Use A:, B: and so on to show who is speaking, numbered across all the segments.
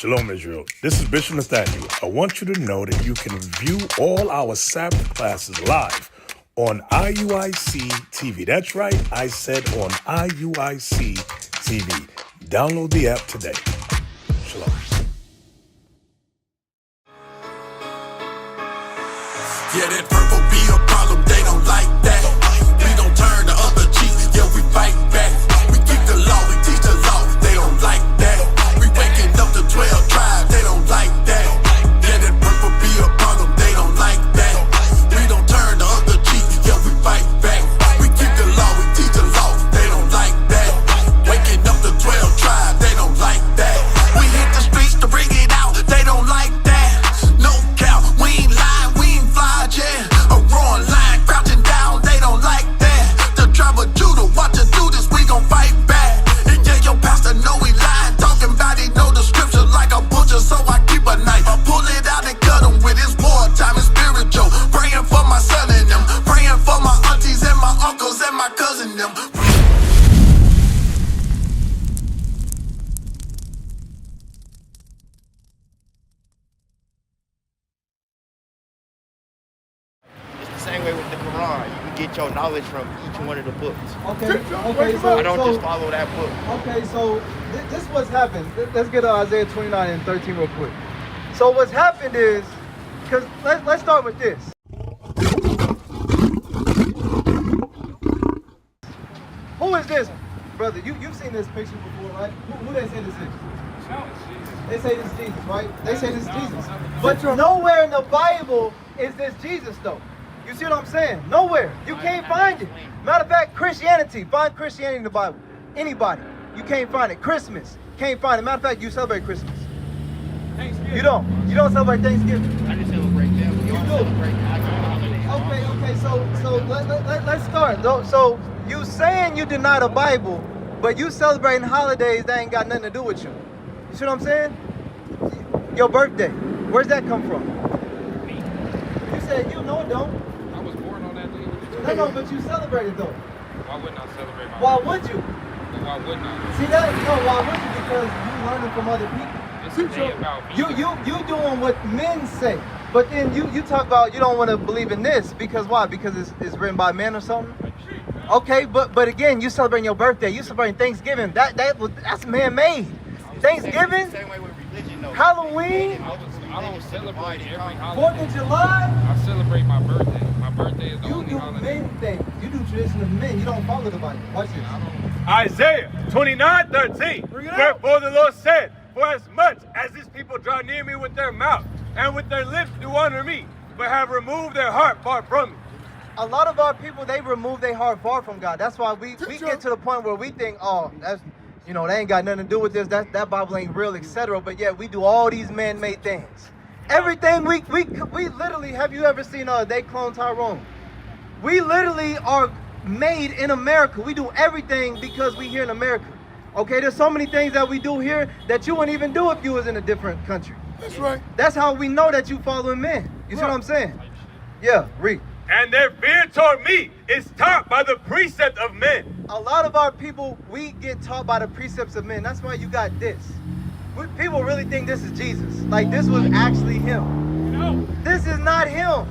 A: Shalom, Israel. This is Bishop Nathaniel. I want you to know that you can view all our Sabbath classes live on IUIC TV. That's right, I said on IUIC TV. Download the app today. Shalom.
B: Yeah, that purple be a problem, they don't like that. We don't turn the other cheek, yeah, we fight back. We keep the law, we teach the law, they don't like that. We waking up the 12 tribes, they don't like that. Yeah, that purple be a problem, they don't like that. We don't turn the other cheek, yeah, we fight back. We keep the law, we teach the law, they don't like that. Waking up the 12 tribes, they don't like that. We hit the streets to bring it out, they don't like that. No doubt, we ain't lying, we ain't fly, yeah. A roaring lion crouching down, they don't like that. The tribe of Judah, watch us do this, we gon' fight back. And yeah, your pastor know he lying, talking about he know the scripture like a butcher, so I keep a knife. I pull it out and cut him with his wartime, it's spiritual. Praying for my son and them, praying for my aunties and my uncles and my cousin them.
C: Same way with the Quran, you can get your knowledge from each one of the books.
D: Okay, so
C: I don't just follow that book.
D: Okay, so this what's happened. Let's get Isaiah 29 and 13 real quick. So what's happened is, because let's start with this. Who is this, brother? You've seen this picture before, right? Who they say this is? They say this is Jesus, right? They say this is Jesus. But nowhere in the Bible is this Jesus, though. You see what I'm saying? Nowhere. You can't find it. Matter of fact, Christianity. Find Christianity in the Bible. Anybody. You can't find it. Christmas. Can't find it. Matter of fact, you celebrate Christmas. Thanksgiving. You don't. You don't celebrate Thanksgiving.
C: I just celebrate them.
D: You do. Okay. So let's start. So you saying you deny the Bible, but you celebrating holidays that ain't got nothing to do with you. You see what I'm saying? Your birthday. Where's that come from?
E: Me.
D: You said you know it don't.
E: I was born on that day.
D: No, but you celebrate it though.
E: Why wouldn't I celebrate my
D: Why
E: birthday?
D: would you?
E: Why wouldn't I?
D: See that? No, why would you? Because you learning from other people.
E: It's a day about me.
D: You doing what men say. But then you talk about you don't want to believe in this because why? Because it's written by men or something? Okay, but again, you celebrating your birthday, you celebrating Thanksgiving. That's man-made. Thanksgiving,
C: Same way with religion, though.
D: Halloween,
E: I don't celebrate every
D: 4th
E: holiday.
D: of July.
E: I celebrate my birthday. My birthday is the
D: You
E: only
D: do
E: holiday.
D: men things. You do tradition of men. You don't follow the Bible. Watch this.
A: Isaiah 29:13. Wherefore the Lord said, for as much as these people draw near me with their mouth and with their lips do honor me, but have removed their heart far from me.
D: A lot of our people, they remove their heart far from God. That's why we get to the point where we think, oh, that's, they ain't got nothing to do with this. That Bible ain't real, etc. But yet we do all these man-made things. Everything we literally, have you ever seen They Clone Tyrone? We literally are made in America. We do everything because we here in America. Okay, there's so many things that we do here that you wouldn't even do if you was in a different country.
B: That's right.
D: That's how we know that you following men. You see what I'm saying? Yeah, read.
A: And their fear toward me is taught by the precept of men.
D: A lot of our people, we get taught by the precepts of men. That's why you got this. People really think this is Jesus. Like this was actually him.
E: No.
D: This is not him.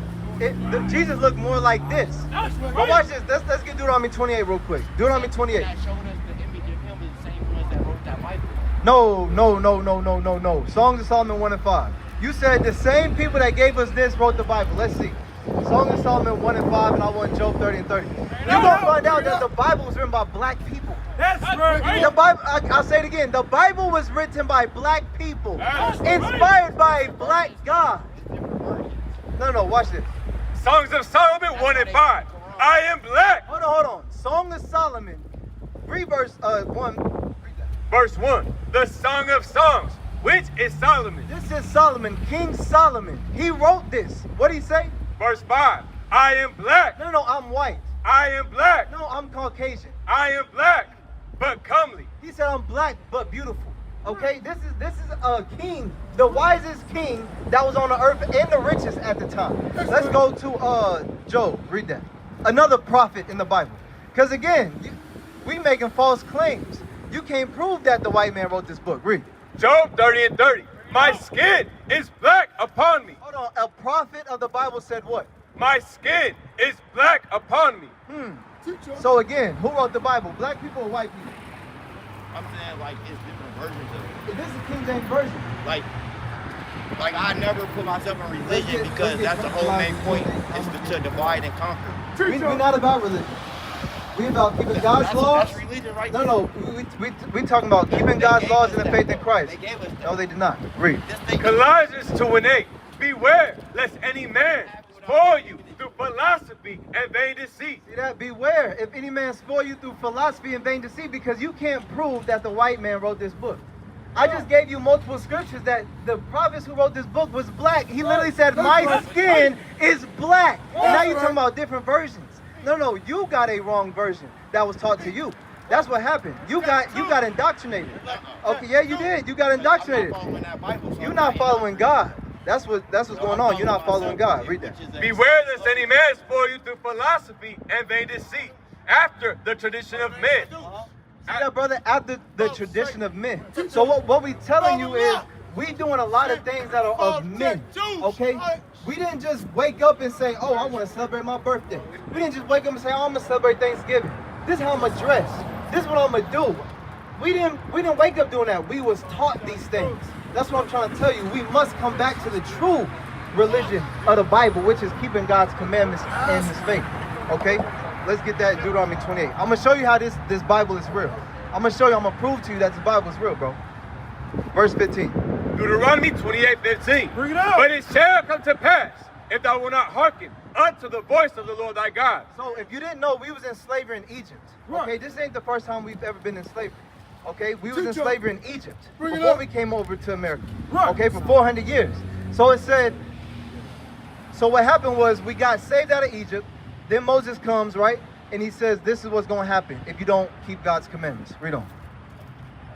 D: Jesus looked more like this. But watch this. Let's get Deuteronomy 28 real quick. Deuteronomy 28.
C: That showing us the image of him is the same ones that wrote that Bible.
D: No. Songs of Solomon 1 and 5. You said the same people that gave us this wrote the Bible. Let's see. Songs of Solomon 1 and 5, and I want Job 30 and 30. You're going to find out that the Bible was written by black people.
E: That's right.
D: The Bible, I'll say it again. The Bible was written by black people. Inspired by a black God. No, watch this.
A: Songs of Solomon 1 and 5. I am black.
D: Hold on. Song of Solomon. Read verse 1.
A: Verse 1. The Song of Songs, which is Solomon.
D: This is Solomon, King Solomon. He wrote this. What did he say?
A: Verse 5. I am black.
D: No, I'm white.
A: I am black.
D: No, I'm Caucasian.
A: I am black, but comely.
D: He said I'm black but beautiful. Okay, this is a king, the wisest king that was on the earth and the richest at the time. Let's go to Job. Read that. Another prophet in the Bible. Because again, we making false claims. You can't prove that the white man wrote this book. Read.
A: Job 30 and 30.
F: My skin is black upon me.
D: Hold on. A prophet of the Bible said what?
F: My skin is black upon me.
D: So again, who wrote the Bible? Black people or white people?
C: I'm saying like it's different versions of it.
D: This is King James Version.
C: Like I never put myself in religion
D: Let's
C: because
D: get
C: that's the whole main point
D: Christianized.
C: is to divide and conquer.
D: We're not about religion. We're about keeping God's laws.
C: That's religion right
D: No,
C: there.
D: we talking about keeping God's
C: gave
D: laws
C: us
D: and the
C: that.
D: faith in Christ.
C: They gave us that.
D: No, they did not. Read.
C: This thing-
F: Colossians 2:8. Beware lest any man spoil you through philosophy and vain deceit.
D: See that? Beware if any man spoil you through philosophy and vain deceit, because you can't prove that the white man wrote this book. I just gave you multiple scriptures that the prophets who wrote this book was black. He literally said, my skin is black. And now you're talking about different versions. No, you got a wrong version that was taught to you. That's what happened. You got indoctrinated. Okay, yeah, you did. You got indoctrinated. You're not following God. That's what's going on. You're not following God. Read that.
F: Beware lest any man spoil you through philosophy and vain deceit, after the tradition of men.
D: See that, brother? After the tradition of men. So what we telling you is we doing a lot of things that are of men. Okay? We didn't just wake up and say, oh, I want to celebrate my birthday. We didn't just wake up and say, oh, I'm gonna celebrate Thanksgiving. This is how I'm gonna dress. This is what I'm gonna do. We didn't wake up doing that. We was taught these things. That's what I'm trying to tell you. We must come back to the true religion of the Bible, which is keeping God's commandments and his faith. Okay? Let's get that in Deuteronomy 28. I'm gonna show you how this Bible is real. I'm gonna show you, I'm gonna prove to you that the Bible is real, bro. Verse 15.
F: Deuteronomy 28:15.
E: Bring it out.
F: But it shall come to pass, if thou wilt not hearken unto the voice of the Lord thy God.
D: So if you didn't know, we was in slavery in Egypt. Okay, this ain't the first time we've ever been in slavery. Okay, we was in slavery in Egypt before we came over to America. Okay, for 400 years. So it said, so what happened was we got saved out of Egypt. Then Moses comes, right? And he says, this is what's going to happen if you don't keep God's commandments. Read on.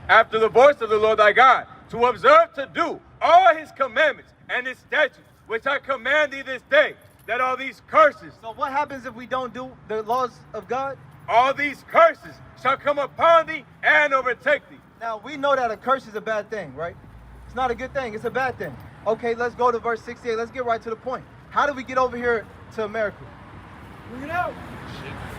F: After the voice of the Lord thy God, to observe to do all his commandments and his statutes, which I command thee this day, that all these curses,
D: So what happens if we don't do the laws of God?
F: all these curses shall come upon thee and overtake thee.
D: Now, we know that a curse is a bad thing, right? It's not a good thing. It's a bad thing. Okay, let's go to verse 68. Let's get right to the point. How did we get over here to America?
E: Bring it out.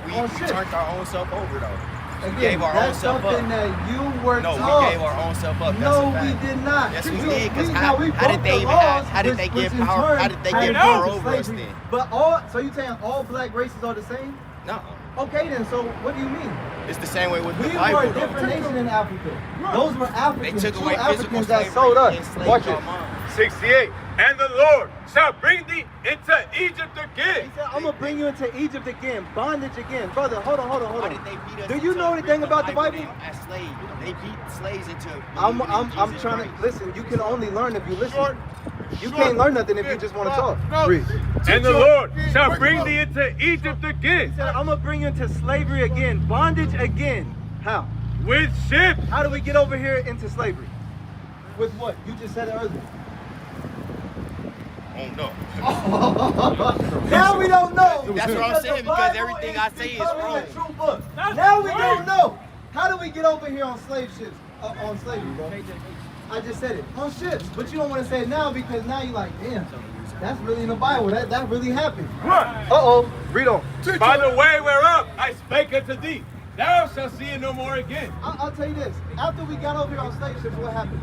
C: We
D: Oh, shit.
C: turned our own self over though.
D: Again,
C: We gave our own
D: that's
C: self
D: something
C: up.
D: that you were
C: No,
D: taught.
C: we gave our own self up. That's
D: No,
C: a fact.
D: we did not.
C: Yes, we did. Because
D: how we
C: how did
D: broke
C: they
D: the
C: even
D: laws,
C: how did they
D: which
C: get
D: in
C: power?
D: turn
C: How did they
D: had
C: get
D: us
C: power
D: into
C: over us
D: slavery.
C: then?
D: But so you saying all black races are the same?
C: No,
D: Okay, then. So what do you mean?
C: it's the same way with the
D: We were
C: Bible.
D: a different nation in Africa. Those were
C: They
D: Africans.
C: took
D: True
C: away physical
D: Africans that
C: slavery
D: sold
C: and
D: us.
C: enslaved
D: Watch
C: our
D: it.
C: minds.
F: 68. And the Lord shall bring thee into Egypt
D: He
F: again.
D: said, I'm gonna bring you into Egypt again, bondage again, brother. Hold on.
C: Why did they beat us
D: Do you
C: into
D: know anything about the Bible?
C: As slaves. They beat slaves into.
D: I'm
C: believing in Jesus
D: trying to
C: Christ.
D: listen. You can only learn if you listen. You can't learn nothing if you just want to talk. Read.
F: And the Lord shall bring thee into Egypt again
D: He said, I'm gonna bring you into slavery again, bondage again. How?
F: with ships.
D: How do we get over here into slavery? With what? You just said it earlier.
C: Oh no.
D: Now we don't know.
C: That's what I'm
D: Because
C: saying,
D: the
C: because
D: Bible
C: everything I say is
D: becoming
C: wrong.
D: a true book. Now we don't know. How do we get over here on slave ships? On slavery, bro. I just said it. On ships. But you don't want to say it now because now you're like, damn, that's really in the Bible. That really happened. Uh-oh. Read on.
F: By the way whereof I spake unto thee, thou shalt see it no more again.
D: I'll tell you this. After we got over here on slave ships, what happened?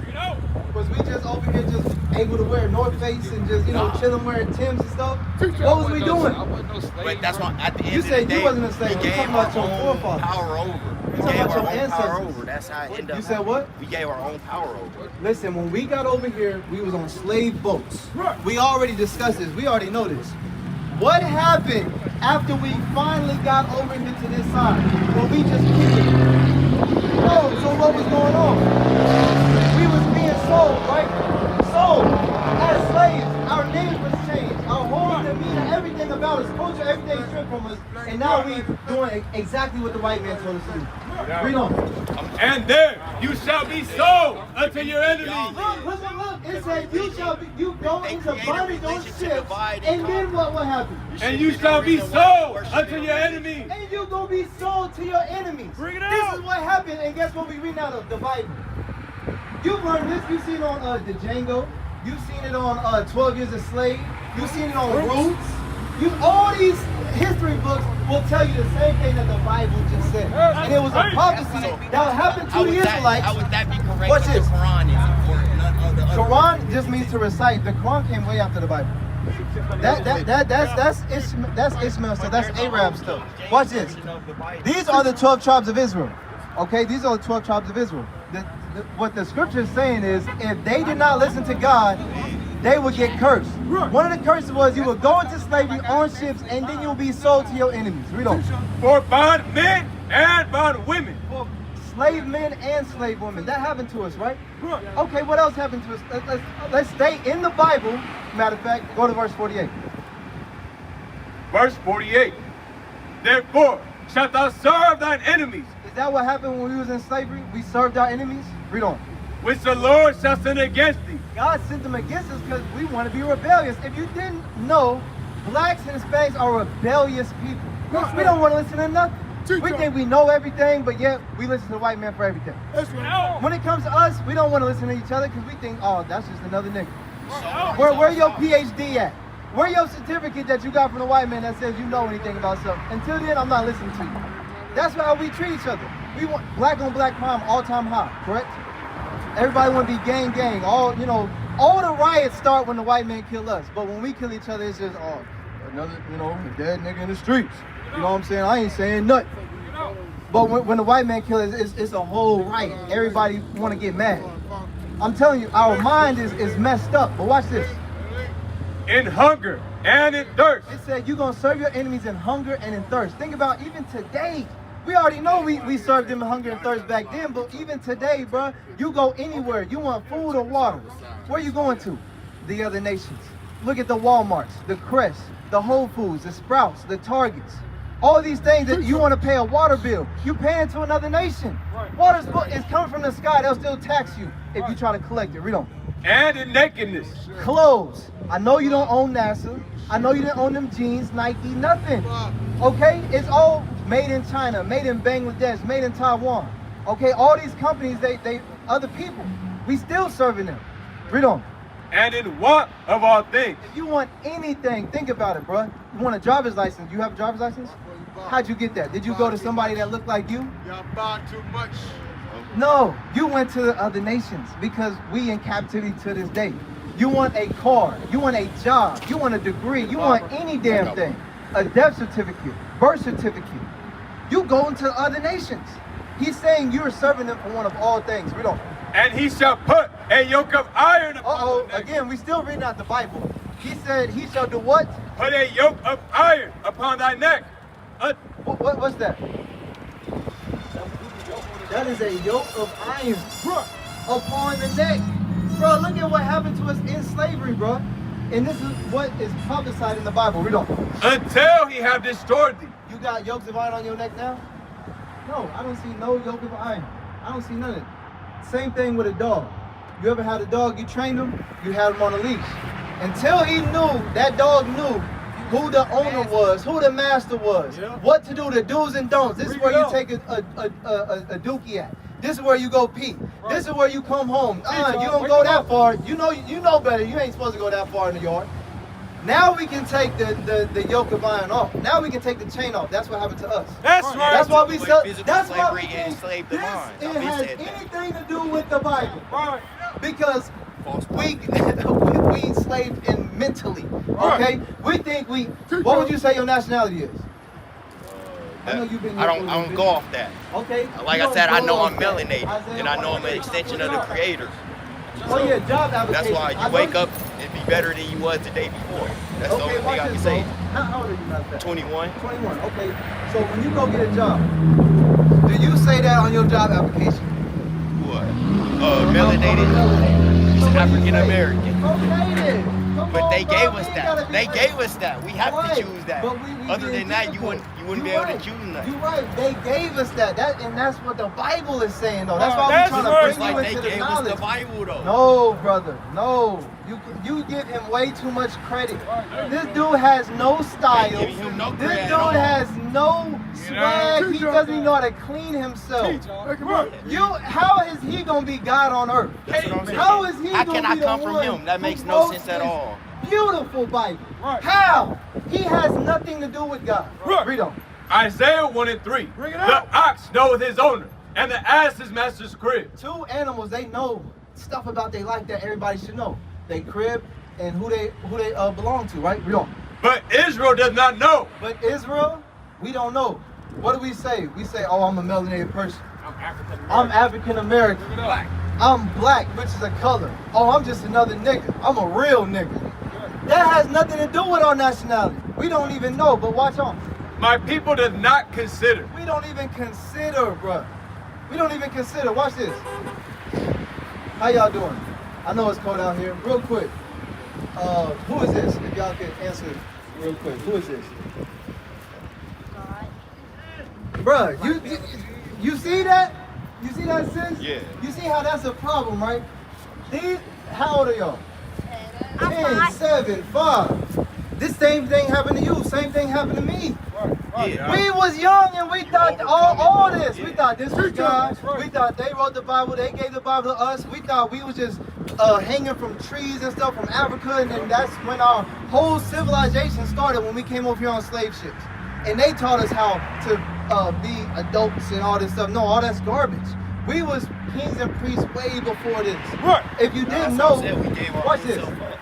F: You know?
D: Was we just over here just able to wear North Face and just, chilling wearing Timbs and stuff? What was we doing?
E: I wasn't no slave.
C: But that's why at the end
D: You
C: of
D: said
C: the day,
D: you wasn't a slave.
C: we
D: We
C: gave
D: talking
C: our
D: about your
C: own
D: forefathers.
C: power over. We
D: talking
C: gave
D: about
C: our
D: your
C: own power
D: ancestors.
C: over. That's how it ended up.
D: You said what?
C: We gave our own power over.
D: Listen, when we got over here, we was on slave boats. We already discussed this. We already know this. What happened after we finally got over here to this side? Well, we just kicked it. Oh, so what was going on? We was being sold, right? Sold as slaves. Our names was changed. Our whole demeanor, everything about us, culture, everything stripped from us. And now we doing exactly what the white man told us to do. Read on.
F: And there you shall be sold unto your enemies.
D: Look. It said you go into bondage on ships, and then what happened?
F: And you shall be sold unto your enemies.
D: And you gonna be sold to your enemies.
E: Bring it
D: This
E: out.
D: is what happened, and guess what we read out of the Bible? You've learned this. You've seen it on the Django. You've seen it on 12 Years a Slave. You've seen it on Roots. All these history books will tell you the same thing that the Bible just said. And it was a prophecy that would happen to the Israelites.
C: How would that be correct?
D: Watch
C: if
D: this.
C: The Quran is or none of the other
D: Quran just means to recite. The Quran came way after the Bible. That's Ishmael stuff. That's Arab stuff. Watch this. These are the 12 tribes of Israel. Okay, these are the 12 tribes of Israel. What the scripture is saying is, if they did not listen to God, they would get cursed. One of the curses was you would go into slavery on ships, and then you'll be sold to your enemies. Read on.
F: For bond men and bond women.
D: For slave men and slave women. That happened to us, right? Okay, what else happened to us? Let's stay in the Bible. Matter of fact, go to verse 48.
F: Verse 48. Therefore shalt thou serve thine enemies,
D: Is that what happened when we was in slavery? We served our enemies? Read on.
F: which the Lord shall send against thee.
D: God sent them against us because we want to be rebellious. If you didn't know, blacks and Hispanics are rebellious people. We don't want to listen to nothing. We think we know everything, but yet we listen to the white man for everything. When it comes to us, we don't want to listen to each other because we think, oh, that's just another nigga. Where your PhD at? Where your certificate that you got from the white man that says you know anything about something? Until then, I'm not listening to you. That's how we treat each other. We want black on black crime all-time high, correct? Everybody want to be gang. All the riots start when the white man kill us. But when we kill each other, it's just, oh, another, a dead nigga in the streets. You know what I'm saying? I ain't saying nothing. But when the white man kill us, it's a whole riot. Everybody want to get mad. I'm telling you, our mind is messed up. But watch this.
F: In hunger and in thirst.
D: It said you're going to serve your enemies in hunger and in thirst. Think about even today. We already know we served them in hunger and thirst back then, but even today, bro, you go anywhere. You want food or water. Where you going to? The other nations. Look at the Walmarts, the Crest, the Whole Foods, the Sprouts, the Targets. All these things that you want to pay a water bill, you paying to another nation. Water is coming from the sky. They'll still tax you if you try to collect it. Read on.
F: And in nakedness.
D: Clothes. I know you don't own NASA. I know you didn't own them jeans, Nike, nothing. Okay? It's all made in China, made in Bangladesh, made in Taiwan. Okay? All these companies, they other people. We still serving them. Read on.
F: And in want of all things.
D: If you want anything, think about it, bro. You want a driver's license. You have a driver's license? How'd you get that? Did you go to somebody that looked like you?
B: Y'all buy too much.
D: No, you went to the other nations because we in captivity to this day. You want a car, you want a job, you want a degree, you want any damn thing. A death certificate, birth certificate. You go into other nations. He's saying you're serving them for one of all things. Read on.
F: And he shall put a yoke of iron upon thy neck.
D: Again, we still reading out the Bible. He said he shall do what?
F: Put a yoke of iron upon thy neck.
D: What's that? That is a yoke of iron, bro, upon the neck. Bro, look at what happened to us in slavery, bro. And this is what is prophesied in the Bible. Read on.
F: Until he have destroyed thee.
D: You got yokes of iron on your neck now? No, I don't see no yoke of iron. I don't see none of it. Same thing with a dog. You ever had a dog, you trained him, you had him on a leash. Until he knew, that dog knew who the owner was, who the master was, what to do, the do's and don'ts. This is where you take a dookie at. This is where you go pee. This is where you come home. You don't go that far. You know better. You ain't supposed to go that far in the yard. Now we can take the yoke of iron off. Now we can take the chain off. That's what happened to us.
F: That's right.
D: That's why we sell. That's why
C: slavery
D: we think
C: enslaved the mind.
D: it
C: He
D: has
C: said that.
D: anything to do with the Bible.
F: Right.
D: Because we enslaved in mentally. Okay, we think we. What would you say your nationality is? I know you've been.
C: I don't go off that.
D: Okay.
C: Like
D: you
C: I said,
D: don't
C: I
D: go
C: know
D: off
C: I'm
D: that.
C: melanated,
D: Isaiah,
C: and I know I'm an extension of the Creator.
D: Oh yeah, job
C: That's
D: application.
C: why you wake up and be better than you was the day before. That's the only thing I can say.
D: How old are you, matter of fact?
C: 21.
D: 21. Okay. So when you go get a job, do you say that on your job application?
C: What? Melanated. He's African American.
D: Okay then. Come
C: But
D: on,
C: they
D: bro.
C: gave us
D: We
C: that.
D: gotta be
C: They
D: ready.
C: gave us that. We have
D: Right.
C: to choose that.
D: But we
C: Other than
D: being
C: that, you
D: difficult.
C: You wouldn't be
D: You're
C: able
D: right.
C: to choose nothing.
D: You're right. They gave us that. And that's what the Bible is saying, though. That's
E: Oh,
D: why
E: that's
D: we're trying
E: right.
D: to
C: It's
D: bring you
C: like
D: into
C: they
D: the
C: gave us
D: knowledge.
C: the Bible, though.
D: No, brother. No. You give him way too much credit. This dude has no style.
C: Giving him no
D: This
C: credit
D: dude
C: at all.
D: has no swag. He doesn't even know how to clean himself. How is he gonna be God on earth?
C: That's what I'm saying.
D: How is he
C: How
D: gonna
C: can I
D: be the
C: come from
D: one
C: him? That
D: who
C: makes no
D: wrote
C: sense at
D: this
C: all.
D: Beautiful Bible.
E: Right.
D: How? He has nothing to do with God.
E: Right.
D: Read on.
F: Isaiah 1 and 3.
E: Bring it
F: The
E: out.
F: ox knoweth his owner, and the ass his master's crib.
D: Two animals, they know stuff about their life that everybody should know. They crib and who they belong to, right? Read on.
F: But Israel does not know.
D: But Israel, we don't know. What do we say? We say, oh, I'm a melanated person. I'm African American.
F: Black.
D: I'm black, which is a color. Oh, I'm just another nigga. I'm a real nigga. That has nothing to do with our nationality. We don't even know, but watch on.
F: My people does not consider.
D: We don't even consider, bruh. We don't even consider. Watch this. How y'all doing? I know it's cold out here. Real quick. Who is this? If y'all could answer real quick. Who is this? Bruh, you see that? You see that, sis?
C: Yeah.
D: You see how that's a problem, right? How old are y'all? 10, 7, 5. This same thing happened to you. Same thing happened to me.
C: Yeah.
D: We was young and we thought all this.
C: Yeah.
D: We thought this was God.
E: That's right.
D: We thought they wrote the Bible. They gave the Bible to us. We thought we was just hanging from trees and stuff from Africa. And then that's when our whole civilization started, when we came over here on slave ships. And they taught us how to be adults and all this stuff. No, all that's garbage. We was kings and priests way before this.
E: Right.
D: If you didn't
C: That's
D: know,
C: what I'm saying. We gave our
D: watch
C: own
D: this.
C: self up.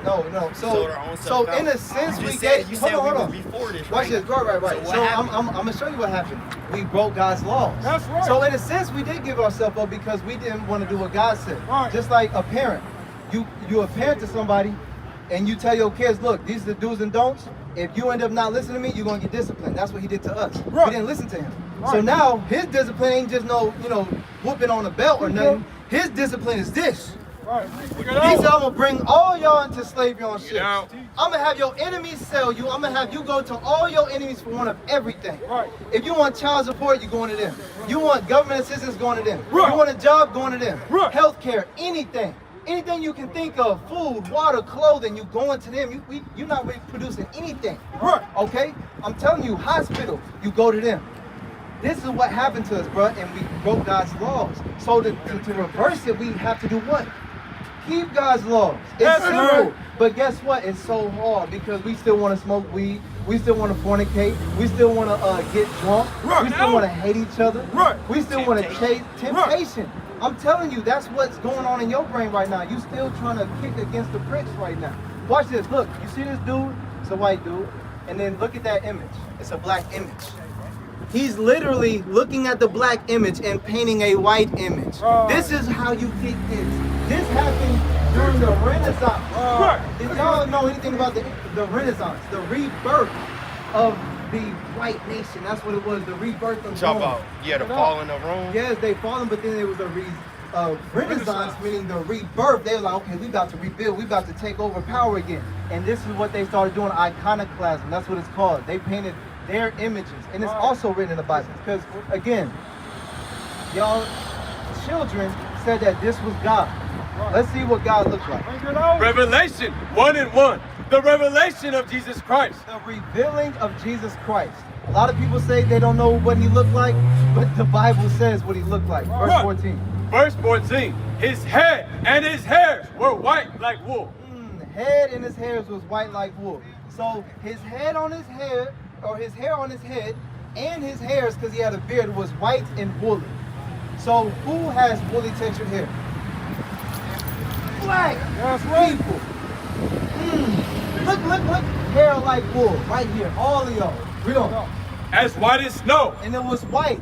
D: No.
C: Sold our own
D: So
C: self
D: in
C: out.
D: a sense,
C: You
D: we
C: just said-
D: gave.
C: you
D: Hold
C: said
D: on,
C: we
D: hold
C: was
D: on.
C: before this,
D: Watch
C: right?
D: this. Right.
C: So
D: So
C: what
D: I'm
C: happened?
D: gonna show you what happened. We broke God's laws.
E: That's right.
D: So in a sense, we did give ourselves up because we didn't want to do what God said.
E: Right.
D: Just like a parent, you a parent to somebody, and you tell your kids, look, these are the do's and don'ts. If you end up not listening to me, you're gonna get disciplined. That's what he did to us.
E: Right.
D: We didn't listen to him.
E: Right.
D: So now his discipline ain't just no, whooping on a belt or nothing. His discipline is this.
E: Right. Look
D: He
E: at
D: said, I'm gonna bring all y'all into slavery on ships.
F: out.
D: I'm gonna have your enemies sell you. I'm gonna have you go to all your enemies for one of everything.
E: Right.
D: If you want child support, you're going to them. You want government assistance, going to them.
E: Right.
D: You want a job, going to them.
E: Right.
D: Healthcare, anything. Anything you can think of, food, water, clothing, you going to them. You're not really producing anything.
E: Right.
D: Okay? I'm telling you, hospital, you go to them. This is what happened to us, bro, and we broke God's laws. So to reverse it, we have to do what? Keep God's laws. It's
E: That's
D: simple.
E: right.
D: But guess what? It's so hard because we still want to smoke weed. We still want to fornicate. We still want to get drunk.
E: Right.
D: We still want to hate each other.
E: Right.
D: We still want to chase temptation.
E: Right.
D: I'm telling you, that's what's going on in your brain right now. You still trying to kick against the pricks right now. Watch this. Look, you see this dude? It's a white dude. And then look at that image. It's a black image. He's literally looking at the black image and painting a white image.
E: Right.
D: This is how you kick this. This happened during the Renaissance.
E: Right.
D: Did y'all know anything about the Renaissance? The rebirth of the white nation. That's what it was. The rebirth of
C: Talk
D: Rome.
C: about, the fall in the Rome.
D: Yes, they fallen, but then there was a Renaissance, meaning the rebirth. They were like, okay, we about to rebuild. We about to take over power again. And this is what they started doing, iconoclasm. That's what it's called. They painted their images. And it's also written in the Bible. Because, again, y'all children said that this was God. Let's see what God looks like.
E: Bring it out.
F: Revelation 1 and 1. The revelation of Jesus Christ.
D: The revealing of Jesus Christ. A lot of people say they don't know what he looked like, but the Bible says what he looked like. Verse
F: Right.
D: 14.
F: Verse 14. His head and his hairs were white like wool.
D: Head and his hairs was white like wool. So his head on his hair, or his hair on his head, and his hairs, because he had a beard, was white and woolly. So who has woolly textured hair? Black
E: That's right.
D: people. Look. Hair like wool, right here. All of y'all. Read on.
F: As white as snow.
D: And it was white.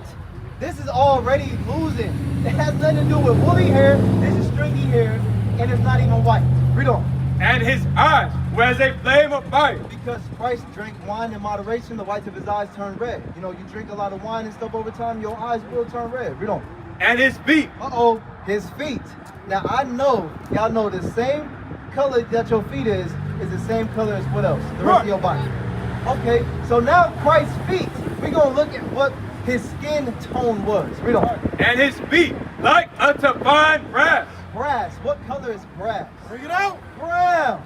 D: This is already losing. It has nothing to do with woolly hair. This is stringy hair, and it's not even white. Read on.
F: And his eyes were as a flame of fire.
D: Because Christ drank wine in moderation, the whites of his eyes turned red. You know, you drink a lot of wine and stuff over time, your eyes will turn red. Read on.
F: And his feet.
D: His feet. Now I know, y'all know the same color that your feet is the same color as what else? The rest of your body. Okay, so now Christ's feet what his skin tone was. Read on.
F: And his feet like unto fine brass.
D: Brass. What color is brass?
E: Bring it out.
D: Brown.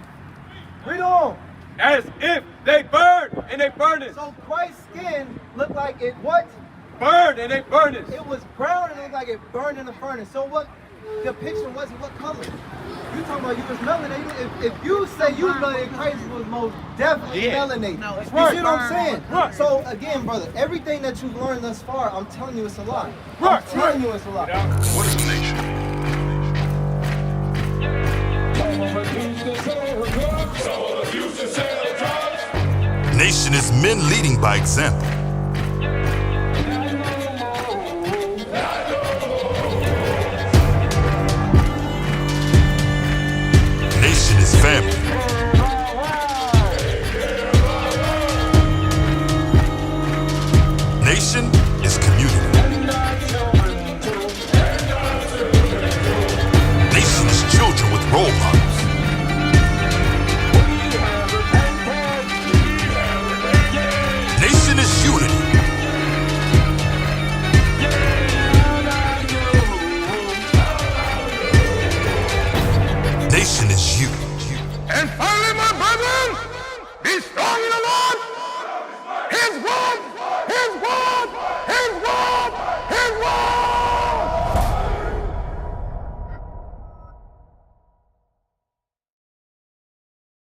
D: Read on.
F: As if they burned in a furnace.
D: So Christ's skin looked like it what?
F: Burned in a furnace.
D: It was brown and it looked like it burned in the furnace. So what depiction was it? What color? You talking about you was melanated? If you say you melanated, Christ was most definitely melanated.
E: No, it's
D: you see what I'm saying?
F: Right.
D: So again, brother, everything that you've learned thus far, I'm telling you it's a lie.
F: Right.
D: I'm telling you it's a lie.
B: What is a nation? Nation is men leading by example. Nation is family. Nation is community. Nation is children with role models. Nation is unity. Nation is you.